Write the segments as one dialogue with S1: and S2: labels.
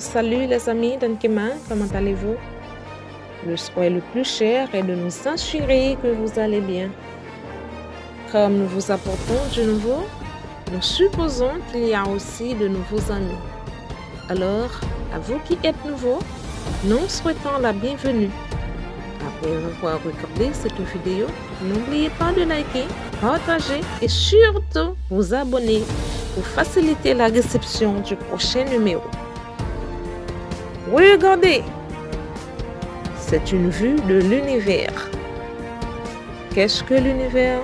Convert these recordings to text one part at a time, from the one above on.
S1: salut les amis d'Ankema, comment allez-vous? Le souhait le plus cher est de nous assurer que vous allez bien. Comme nous vous apportons du nouveau, nous supposons qu'il y a aussi de nouveaux amis. Alors, à vous qui êtes nouveaux, nous souhaitons la bienvenue. Après avoir regardé cette vidéo, n'oubliez pas de liker, partager et surtout vous abonner pour faciliter la réception du prochain numéro. Regardez, c'est une vue de l'univers. Qu'est-ce que l'univers?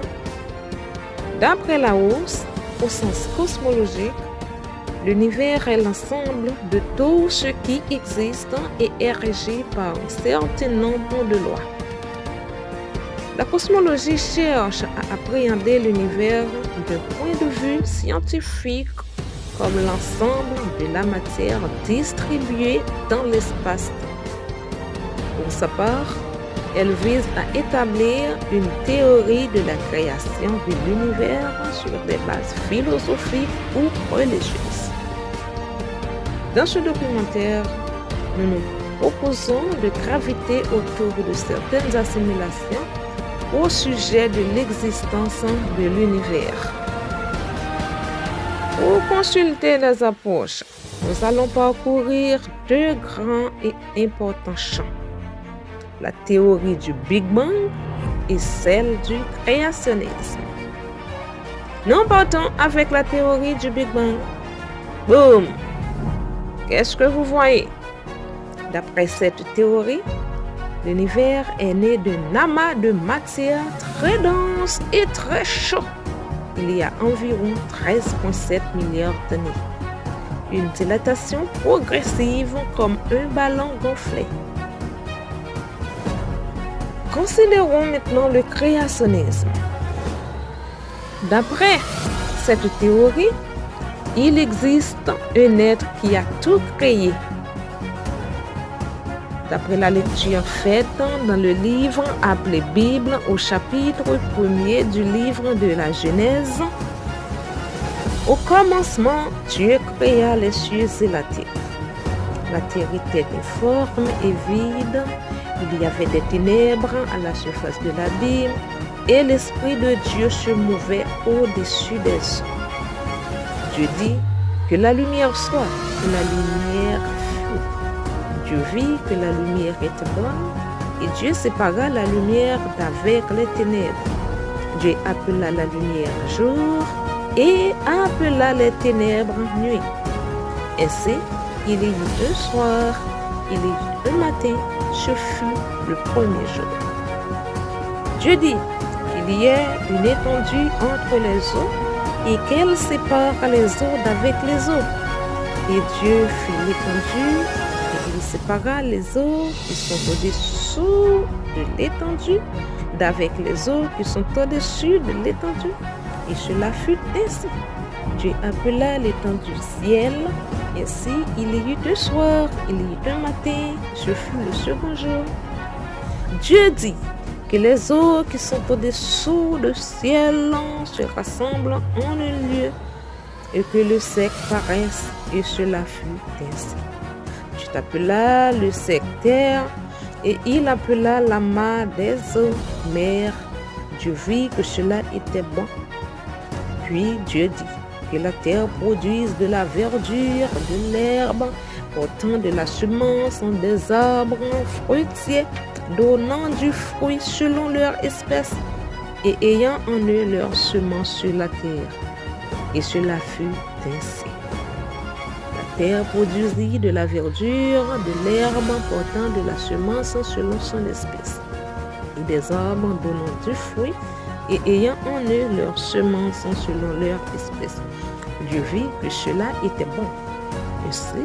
S1: D'après Larousse, au sens cosmologique, l'univers est l'ensemble de tout ce qui existe et est régi par un certain nombre de lois. La cosmologie cherche à appréhender l'univers d'un point de vue scientifique comme l'ensemble de la matière distribuée dans l'espace-temps. Pour sa part, elle vise à établir une théorie de la création de l'univers sur des bases philosophiques ou religieuses. Dans ce documentaire, nous nous proposons de graviter autour de certaines assimilations au sujet de l'existence de l'univers. Pour consulter les approches, nous allons parcourir deux grands et importants champs. La théorie du Big Bang et celle du créationnisme. Nous partons avec la théorie du Big Bang. Boum! Qu'est-ce que vous voyez? D'après cette théorie, l'univers est né d'un amas de matière très dense et très chaud. Il y a environ 13,7 milliards d'années. Une dilatation progressive comme un ballon gonflé. Considérons maintenant le créationnisme. D'après cette théorie, il existe un être qui a tout créé. D'après la lecture faite dans le livre appelé Bible au chapitre 1er du livre de la Genèse, au commencement, Dieu créa les cieux et la terre. La terre était informe et vide. Il y avait des ténèbres à la surface de l'abîme et l'Esprit de Dieu se mouvait au-dessus des eaux. Dieu dit que la lumière soit, et la lumière fut. Dieu vit que la lumière était bonne et Dieu sépara la lumière d'avec les ténèbres. Dieu appela la lumière jour et appela les ténèbres nuit. Ainsi, il y eut un soir, il y eut un matin, ce fut le premier jour. Dieu dit qu'il y ait une étendue entre les eaux et qu'elle sépare les eaux d'avec les eaux. Et Dieu fit l'étendue et il sépara les eaux qui sont au-dessous de l'étendue d'avec les eaux qui sont au-dessus de l'étendue. Et cela fut ainsi. Dieu appela l'étendue ciel. Ainsi, il y eut un soir, il y eut un matin, ce fut le second jour. Dieu dit que les eaux qui sont au-dessous du ciel se rassemblent en un lieu et que le sec paraisse, et cela fut ainsi. Dieu appela le sec terre et il appela l'amas des eaux mer. Dieu vit que cela était bon. Puis Dieu dit que la terre produise de la verdure, de l'herbe, portant de la semence des arbres fruitiers, donnant du fruit selon leur espèce, et ayant en eux leur semence sur la terre. Et cela fut ainsi. La terre produisit de la verdure, de l'herbe, portant de la semence selon son espèce, et des arbres donnant du fruit, et ayant en eux leur semence selon leur espèce. Dieu vit que cela était bon. Ainsi,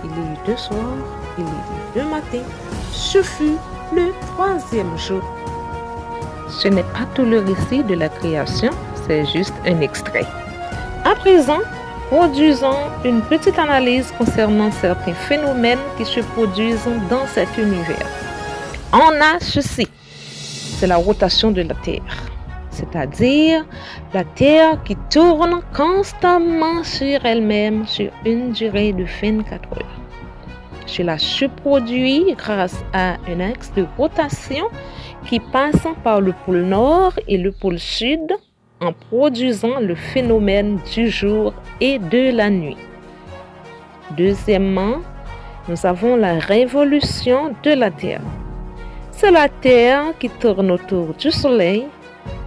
S1: il y eut un soir, il y eut un matin. Ce fut le troisième jour. Ce n'est pas tout le récit de la création, c'est juste un extrait. À présent, produisons une petite analyse concernant certains phénomènes qui se produisent dans cet univers. On a ceci, c'est la rotation de la Terre. C'est-à-dire la Terre qui tourne constamment sur elle-même sur une durée de 24 heures. Cela se produit grâce à un axe de rotation qui passe par le pôle nord et le pôle sud en produisant le phénomène du jour et de la nuit. Deuxièmement, nous avons la révolution de la Terre. C'est la Terre qui tourne autour du Soleil.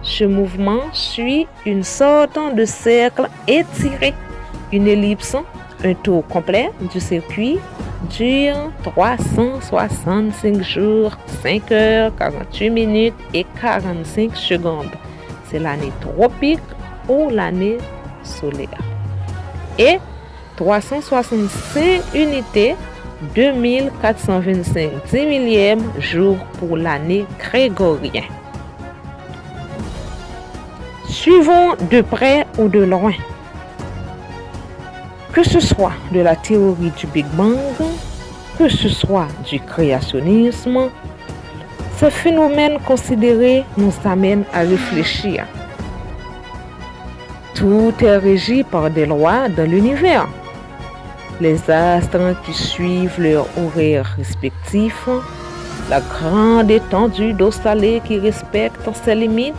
S1: Ce mouvement suit une sorte de cercle étiré. Une ellipse, un tour complet du circuit, dure 365 jours, 5 heures, 48 minutes et 45 secondes. C'est l'année tropique ou l'année solaire. Et 365 unités, 2425 10 millièmes jour pour l'année grégorienne. Suivons de près ou de loin. Que ce soit de la théorie du Big Bang, que ce soit du créationnisme, ce phénomène considéré nous amène à réfléchir. Tout est régi par des lois dans l'univers. Les astres qui suivent leur horaire respectif, la grande étendue d'eau salée qui respecte ses limites,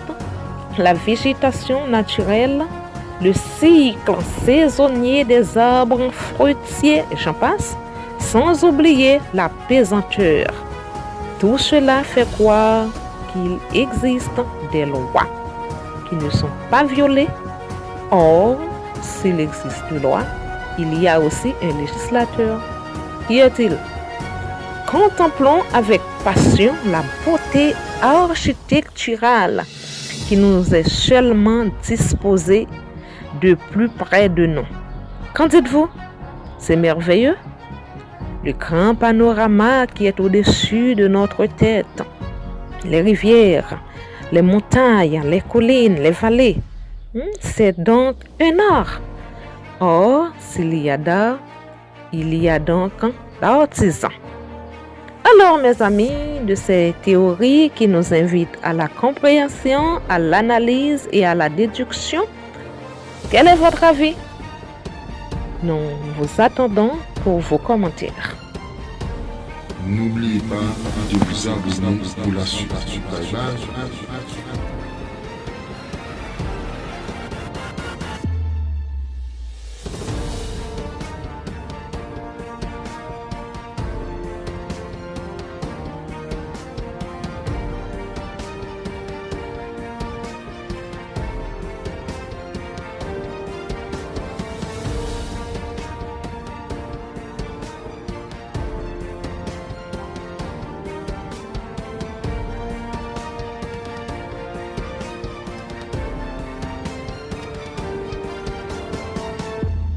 S1: la végétation naturelle, le cycle saisonnier des arbres fruitiers, et j'en passe, sans oublier la pesanteur. Tout cela fait croire qu'il existe des lois qui ne sont pas violées. Or, s'il existe une loi, il y a aussi un législateur. Qui est-il? Contemplons avec passion la beauté architecturale qui nous est seulement disposée de plus près de nous. Qu'en dites-vous? C'est merveilleux. Le grand panorama qui est au-dessus de notre tête, les rivières, les montagnes, les collines, les vallées, c'est donc un art. Or, s'il y a d'art, il y a donc l'artisan. Alors, mes amis, de ces théories qui nous invitent à la compréhension, à l'analyse et à la déduction, quel est votre avis? Nous vous attendons pour vos commentaires.
S2: N'oubliez pas de vous abonner pour la suite. Bye bye.